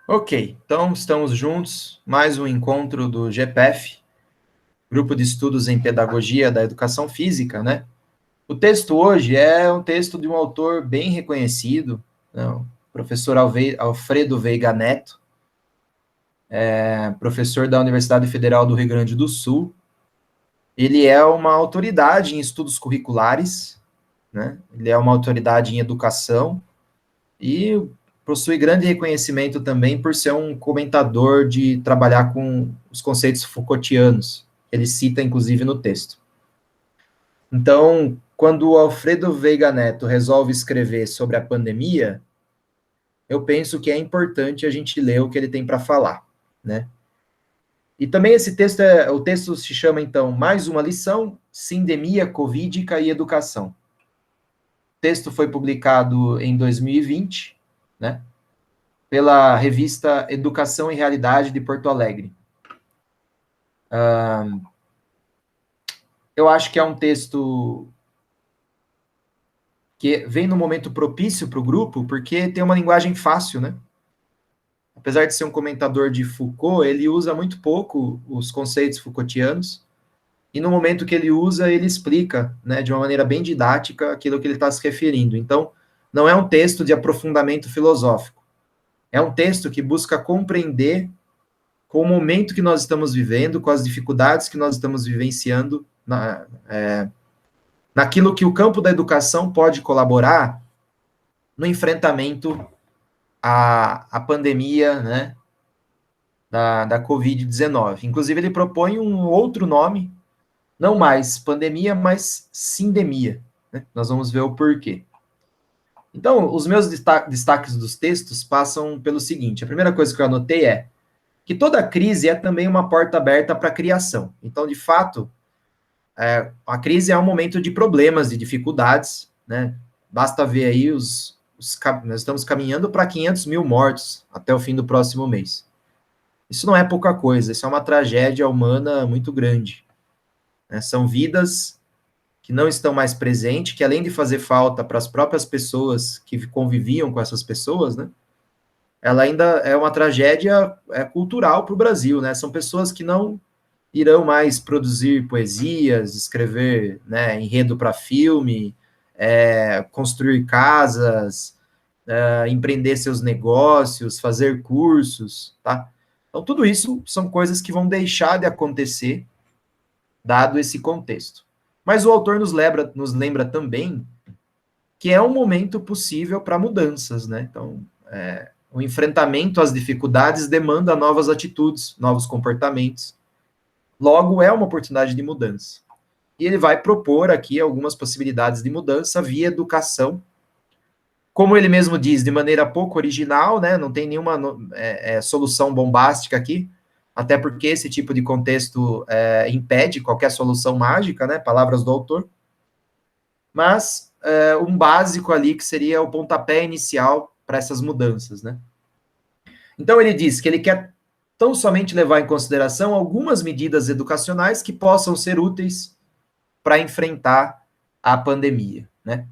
Ok, então estamos juntos, mais um encontro do GPEF, Grupo de Estudos em Pedagogia da Educação Física, né? O texto hoje é um texto de um autor bem reconhecido, né? O professor Alfredo Veiga Neto, professor da Universidade Federal do Rio Grande do Sul. Ele é uma autoridade em estudos curriculares, né? Ele é uma autoridade em educação e possui grande reconhecimento também por ser um comentador de trabalhar com os conceitos Foucaultianos. Ele cita, inclusive, no texto. Então, quando o Alfredo Veiga Neto resolve escrever sobre a pandemia, eu penso que é importante a gente ler o que ele tem para falar, né? E também esse texto, o texto se chama, então, Mais uma lição, Sindemia, Covídica e Educação. O texto foi publicado em 2020, né? Pela revista Educação e Realidade de Porto Alegre. Eu acho que é um texto que vem no momento propício para o grupo, porque tem uma linguagem fácil, né? Apesar de ser um comentador de Foucault, ele usa muito pouco os conceitos Foucaultianos, e no momento que ele usa, ele explica, né, de uma maneira bem didática, aquilo que ele está se referindo. Então, não é um texto de aprofundamento filosófico, é um texto que busca compreender com o momento que nós estamos vivendo, com as dificuldades que nós estamos vivenciando, naquilo que o campo da educação pode colaborar no enfrentamento à pandemia, né, da Covid-19. Inclusive, ele propõe um outro nome, não mais pandemia, mas sindemia. Né? Nós vamos ver o porquê. Então, os meus destaques dos textos passam pelo seguinte: a primeira coisa que eu anotei é que toda crise é também uma porta aberta para a criação. Então, de fato, a crise é um momento de problemas, de dificuldades, né? Basta ver aí nós estamos caminhando para 500 mil mortos até o fim do próximo mês. Isso não é pouca coisa, isso é uma tragédia humana muito grande. Né? São vidas que não estão mais presentes, que além de fazer falta para as próprias pessoas que conviviam com essas pessoas, né? Ela ainda é uma tragédia cultural para o Brasil, né? São pessoas que não irão mais produzir poesias, escrever, né, enredo para filme, construir casas, empreender seus negócios, fazer cursos, tá? Então, tudo isso são coisas que vão deixar de acontecer, dado esse contexto. Mas o autor nos lembra também que é um momento possível para mudanças, né? Então, o enfrentamento às dificuldades demanda novas atitudes, novos comportamentos. Logo, é uma oportunidade de mudança. E ele vai propor aqui algumas possibilidades de mudança via educação. Como ele mesmo diz, de maneira pouco original, né? Não tem nenhuma solução bombástica aqui, até porque esse tipo de contexto impede qualquer solução mágica, né? Palavras do autor. Mas um básico ali que seria o pontapé inicial para essas mudanças, né? Então ele diz que ele quer tão somente levar em consideração algumas medidas educacionais que possam ser úteis para enfrentar a pandemia, né?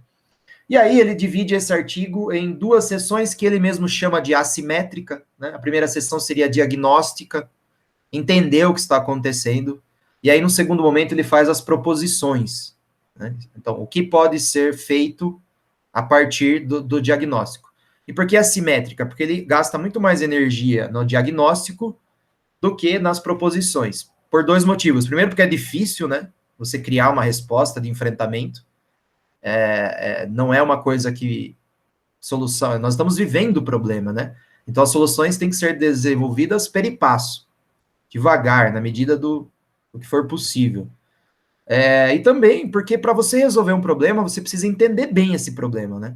E aí ele divide esse artigo em duas sessões que ele mesmo chama de assimétrica, né? A primeira sessão seria diagnóstica, entender o que está acontecendo, e aí no segundo momento ele faz as proposições, né? Então, o que pode ser feito a partir do diagnóstico. E por que assimétrica? Porque ele gasta muito mais energia no diagnóstico do que nas proposições. Por dois motivos. Primeiro, porque é difícil, né? Você criar uma resposta de enfrentamento. Não é uma coisa que solução. Nós estamos vivendo o problema, né? Então as soluções têm que ser desenvolvidas per passo, devagar, na medida do que for possível. E também porque para você resolver um problema, você precisa entender bem esse problema, né?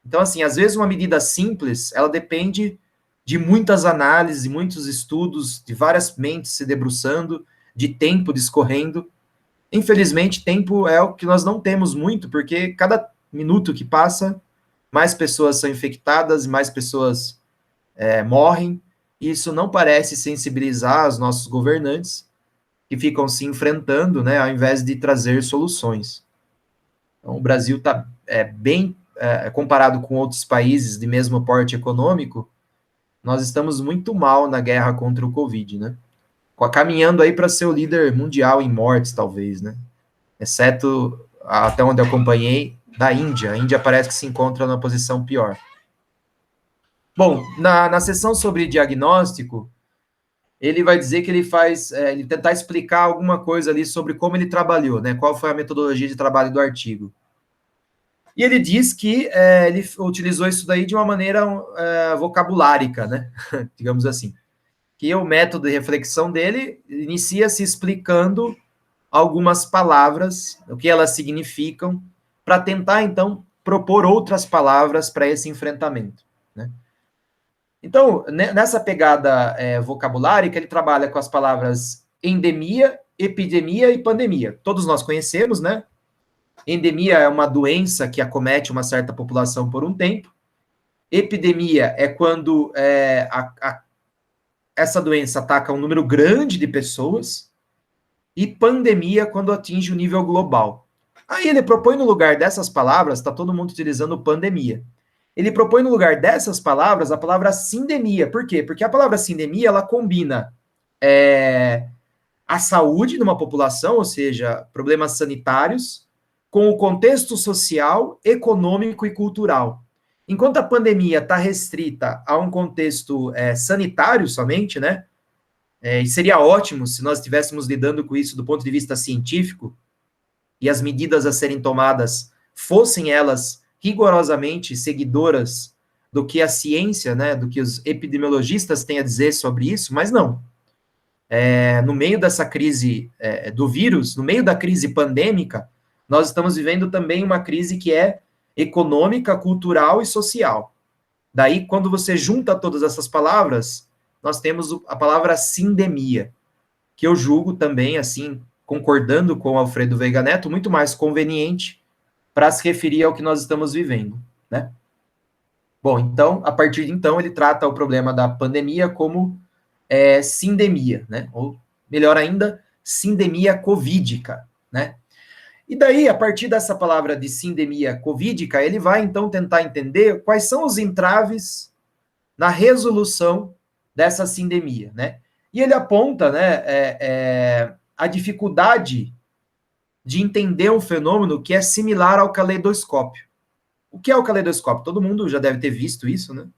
Então, assim, às vezes uma medida simples, ela depende de muitas análises, muitos estudos, de várias mentes se debruçando, de tempo discorrendo. Infelizmente, tempo é o que nós não temos muito, porque cada minuto que passa, mais pessoas são infectadas, mais pessoas morrem, e isso não parece sensibilizar os nossos governantes, que ficam se enfrentando, né, ao invés de trazer soluções. Então, o Brasil está bem comparado com outros países de mesmo porte econômico, Nós estamos muito mal na guerra contra o Covid, né? Caminhando aí para ser o líder mundial em mortes, talvez, né? Exceto, até onde eu acompanhei, da Índia. A Índia parece que se encontra numa posição pior. Bom, na sessão sobre diagnóstico, ele vai dizer que ele faz, ele tentar explicar alguma coisa ali sobre como ele trabalhou, né? Qual foi a metodologia de trabalho do artigo. E ele diz que ele utilizou isso daí de uma maneira vocabulárica, né? Digamos assim. Que o método de reflexão dele inicia se explicando algumas palavras, o que elas significam, para tentar, então, propor outras palavras para esse enfrentamento, né? Então, nessa pegada vocabulárica, ele trabalha com as palavras endemia, epidemia e pandemia. Todos nós conhecemos, né? Endemia é uma doença que acomete uma certa população por um tempo. Epidemia é quando essa doença ataca um número grande de pessoas. E pandemia quando atinge o nível global. Aí ele propõe no lugar dessas palavras, está todo mundo utilizando pandemia. Ele propõe no lugar dessas palavras a palavra sindemia. Por quê? Porque a palavra sindemia ela combina a saúde de uma população, ou seja, problemas sanitários, com o contexto social, econômico e cultural. Enquanto a pandemia está restrita a um contexto sanitário somente, né? E seria ótimo se nós estivéssemos lidando com isso do ponto de vista científico e as medidas a serem tomadas fossem elas rigorosamente seguidoras do que a ciência, né, do que os epidemiologistas têm a dizer sobre isso, mas não. No meio dessa crise do vírus, no meio da crise pandêmica, nós estamos vivendo também uma crise que é econômica, cultural e social. Daí, quando você junta todas essas palavras, nós temos a palavra sindemia, que eu julgo também, assim, concordando com o Alfredo Veiga Neto, muito mais conveniente para se referir ao que nós estamos vivendo, né? Bom, então, a partir de então, ele trata o problema da pandemia como sindemia, né? Ou, melhor ainda, sindemia covídica, né? E daí, a partir dessa palavra de sindemia covídica, ele vai, então, tentar entender quais são os entraves na resolução dessa sindemia, né? E ele aponta, né, a dificuldade de entender um fenômeno que é similar ao caleidoscópio. O que é o caleidoscópio? Todo mundo já deve ter visto isso, né?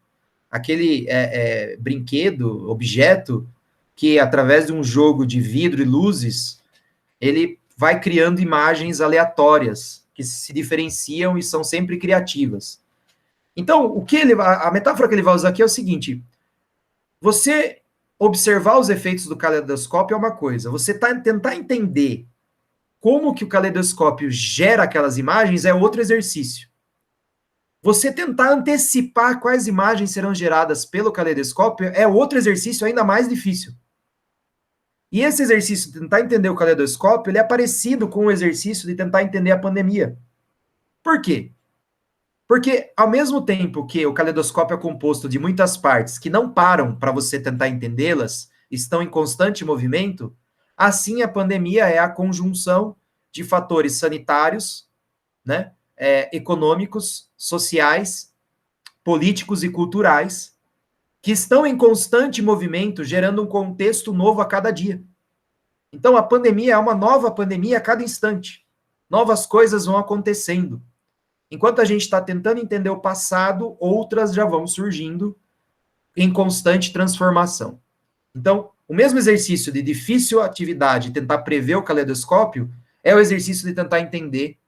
Aquele brinquedo, objeto, que através de um jogo de vidro e luzes, ele vai criando imagens aleatórias, que se diferenciam e são sempre criativas. Então, a metáfora que ele vai usar aqui é o seguinte: você observar os efeitos do caleidoscópio é uma coisa, você tentar entender como que o caleidoscópio gera aquelas imagens é outro exercício. Você tentar antecipar quais imagens serão geradas pelo caleidoscópio é outro exercício ainda mais difícil. E esse exercício de tentar entender o caleidoscópio, ele é parecido com o exercício de tentar entender a pandemia. Por quê? Porque, ao mesmo tempo que o caleidoscópio é composto de muitas partes que não param para você tentar entendê-las, estão em constante movimento, assim a pandemia é a conjunção de fatores sanitários, né, econômicos, sociais, políticos e culturais, que estão em constante movimento, gerando um contexto novo a cada dia. Então, a pandemia é uma nova pandemia a cada instante. Novas coisas vão acontecendo. Enquanto a gente está tentando entender o passado, outras já vão surgindo em constante transformação. Então, o mesmo exercício de difícil atividade, tentar prever o caleidoscópio, é o exercício de tentar entender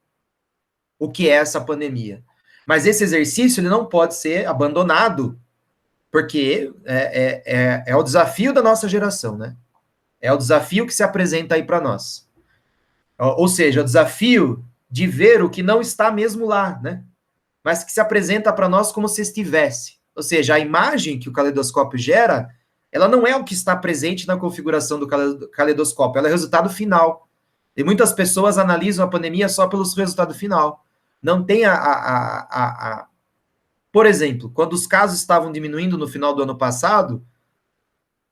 o que é essa pandemia. Mas esse exercício ele não pode ser abandonado, porque é o desafio da nossa geração, né? É o desafio que se apresenta aí para nós. Ou seja, o desafio de ver o que não está mesmo lá, né? Mas que se apresenta para nós como se estivesse. Ou seja, a imagem que o caleidoscópio gera, ela não é o que está presente na configuração do caleidoscópio, ela é o resultado final. E muitas pessoas analisam a pandemia só pelo resultado final. Não tem Por exemplo, quando os casos estavam diminuindo no final do ano passado,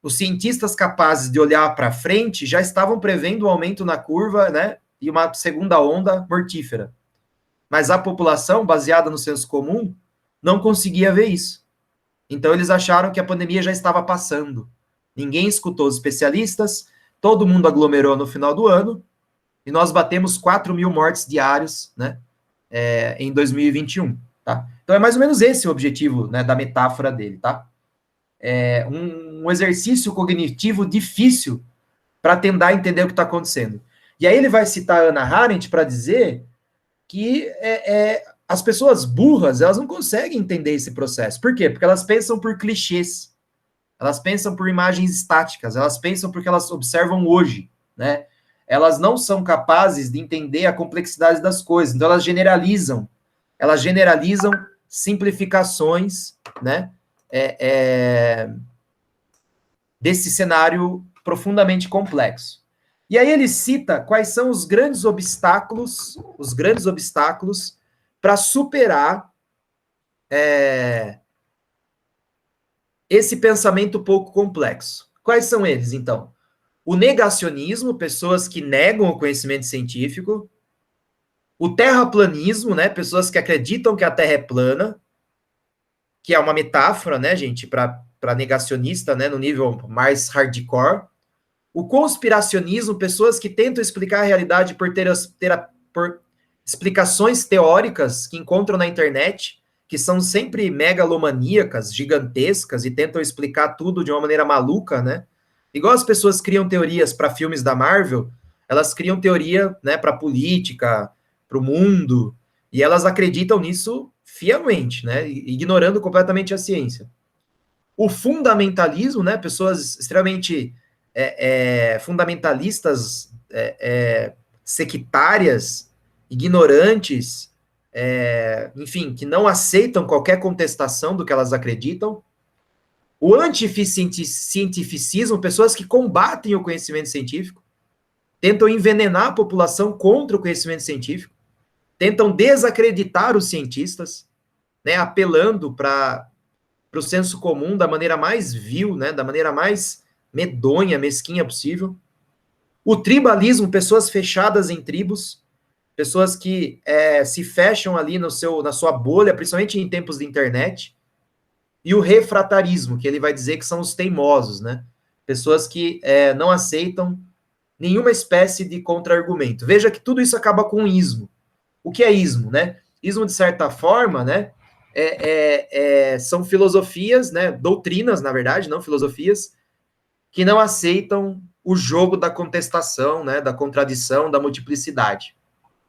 os cientistas capazes de olhar para frente já estavam prevendo um aumento na curva, né? E uma segunda onda mortífera. Mas a população, baseada no senso comum, não conseguia ver isso. Então, eles acharam que a pandemia já estava passando. Ninguém escutou os especialistas, todo mundo aglomerou no final do ano, e nós batemos 4 mil mortes diários, né, em 2021, tá? Então, é mais ou menos esse o objetivo, né, da metáfora dele, tá? É um exercício cognitivo difícil para tentar entender o que está acontecendo. E aí ele vai citar a Hannah Arendt para dizer que as pessoas burras, elas não conseguem entender esse processo. Por quê? Porque elas pensam por clichês, elas pensam por imagens estáticas, elas pensam porque elas observam hoje, né? Elas não são capazes de entender a complexidade das coisas, então elas generalizam simplificações, né? Desse cenário profundamente complexo. E aí ele cita quais são os grandes obstáculos para superar esse pensamento pouco complexo. Quais são eles, então? O negacionismo, pessoas que negam o conhecimento científico. O terraplanismo, né? Pessoas que acreditam que a Terra é plana, que é uma metáfora, né, gente, para negacionista, né, no nível mais hardcore. O conspiracionismo, pessoas que tentam explicar a realidade por explicações teóricas que encontram na internet, que são sempre megalomaníacas, gigantescas, e tentam explicar tudo de uma maneira maluca, né? Igual as pessoas criam teorias para filmes da Marvel, elas criam teoria, né, para política, para o mundo, e elas acreditam nisso fielmente, né? Ignorando completamente a ciência. O fundamentalismo, né? Pessoas extremamente fundamentalistas, sectárias, ignorantes, enfim, que não aceitam qualquer contestação do que elas acreditam. O anticientificismo, pessoas que combatem o conhecimento científico, tentam envenenar a população contra o conhecimento científico, tentam desacreditar os cientistas, né, apelando para o senso comum da maneira mais vil, né, da maneira mais medonha, mesquinha possível. O tribalismo, pessoas fechadas em tribos, pessoas que se fecham ali na sua bolha, principalmente em tempos de internet. E o refratarismo, que ele vai dizer que são os teimosos, né? Pessoas que não aceitam nenhuma espécie de contra-argumento. Veja que tudo isso acaba com ismo. O que é ismo, né? Ismo, de certa forma, né, são filosofias, né, doutrinas, na verdade, não filosofias, que não aceitam o jogo da contestação, né, da contradição, da multiplicidade,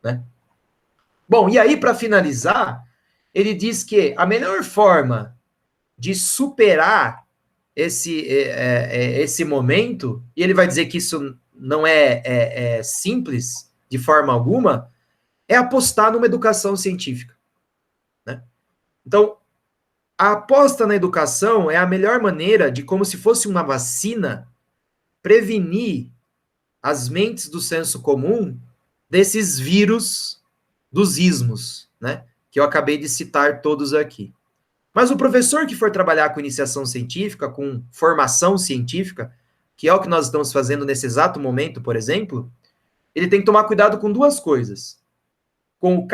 né? Bom, e aí, para finalizar, ele diz que a melhor forma de superar esse momento, e ele vai dizer que isso não é simples de forma alguma, é apostar numa educação científica, né? Então, a aposta na educação é a melhor maneira de, como se fosse uma vacina, prevenir as mentes do senso comum desses vírus dos ismos, né? Que eu acabei de citar todos aqui. Mas o professor que for trabalhar com iniciação científica, com formação científica, que é o que nós estamos fazendo nesse exato momento, por exemplo, ele tem que tomar cuidado com duas coisas. Com o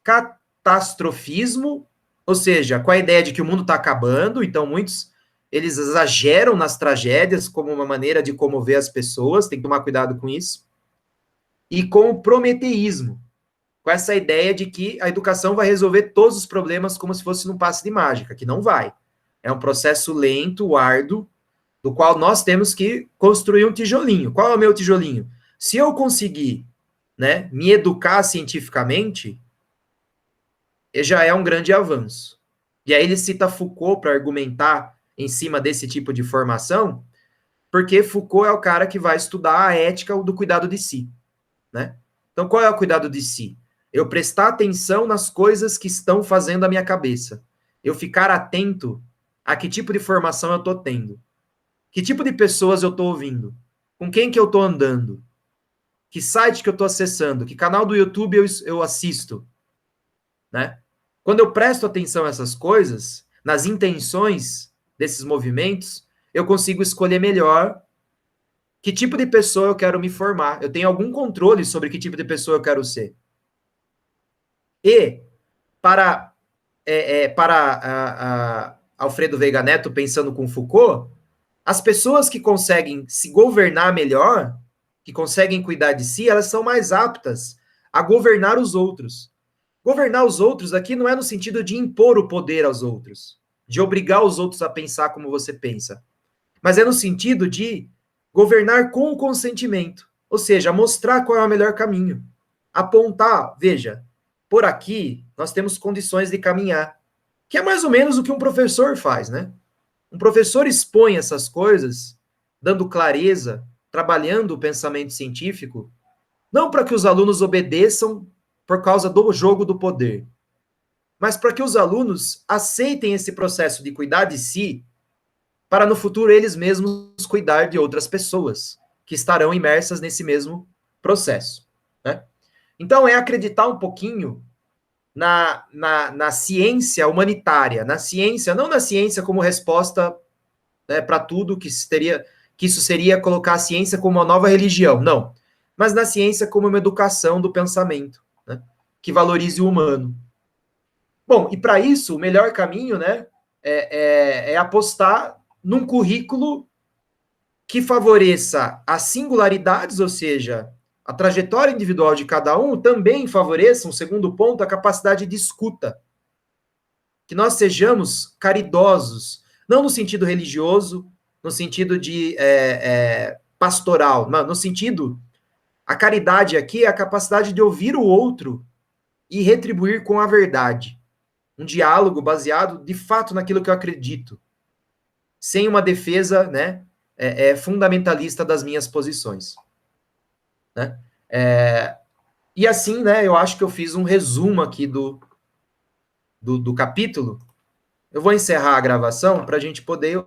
catastrofismo, ou seja, com a ideia de que o mundo está acabando, então muitos eles exageram nas tragédias como uma maneira de comover as pessoas, tem que tomar cuidado com isso. E com o prometeísmo, com essa ideia de que a educação vai resolver todos os problemas como se fosse num passe de mágica, que não vai. É um processo lento, árduo, do qual nós temos que construir um tijolinho. Qual é o meu tijolinho? Se eu conseguir, né, me educar cientificamente, já é um grande avanço. E aí ele cita Foucault para argumentar em cima desse tipo de formação, porque Foucault é o cara que vai estudar a ética do cuidado de si, né? Então, qual é o cuidado de si? Eu prestar atenção nas coisas que estão fazendo a minha cabeça. Eu ficar atento a que tipo de formação eu estou tendo. Que tipo de pessoas eu estou ouvindo. Com quem que eu estou andando. Que site que eu estou acessando. Que canal do YouTube eu assisto. Né? Quando eu presto atenção a essas coisas, nas intenções desses movimentos, eu consigo escolher melhor que tipo de pessoa eu quero me formar. Eu tenho algum controle sobre que tipo de pessoa eu quero ser. E para Alfredo Veiga Neto, pensando com Foucault, as pessoas que conseguem se governar melhor, que conseguem cuidar de si, elas são mais aptas a governar os outros. Governar os outros aqui não é no sentido de impor o poder aos outros, de obrigar os outros a pensar como você pensa, mas é no sentido de governar com o consentimento, ou seja, mostrar qual é o melhor caminho, apontar, veja, por aqui nós temos condições de caminhar, que é mais ou menos o que um professor faz, né? Um professor expõe essas coisas, dando clareza, trabalhando o pensamento científico, não para que os alunos obedeçam por causa do jogo do poder, mas para que os alunos aceitem esse processo de cuidar de si, para no futuro eles mesmos cuidar de outras pessoas que estarão imersas nesse mesmo processo. Né? Então, é acreditar um pouquinho na ciência humanitária, na ciência, não na ciência como resposta, né, para tudo, que isso seria colocar a ciência como uma nova religião, não. Mas na ciência como uma educação do pensamento, né, que valorize o humano. Bom, e para isso, o melhor caminho, né, é apostar num currículo que favoreça as singularidades, ou seja, a trajetória individual de cada um, também favoreça, um segundo ponto, a capacidade de escuta. Que nós sejamos caridosos, não no sentido religioso, no sentido de pastoral, mas no sentido, a caridade aqui é a capacidade de ouvir o outro e retribuir com a verdade. Um diálogo baseado, de fato, naquilo que eu acredito, sem uma defesa, né, fundamentalista das minhas posições. Né? E assim, né, eu acho que eu fiz um resumo aqui do capítulo. Eu vou encerrar a gravação para a gente poder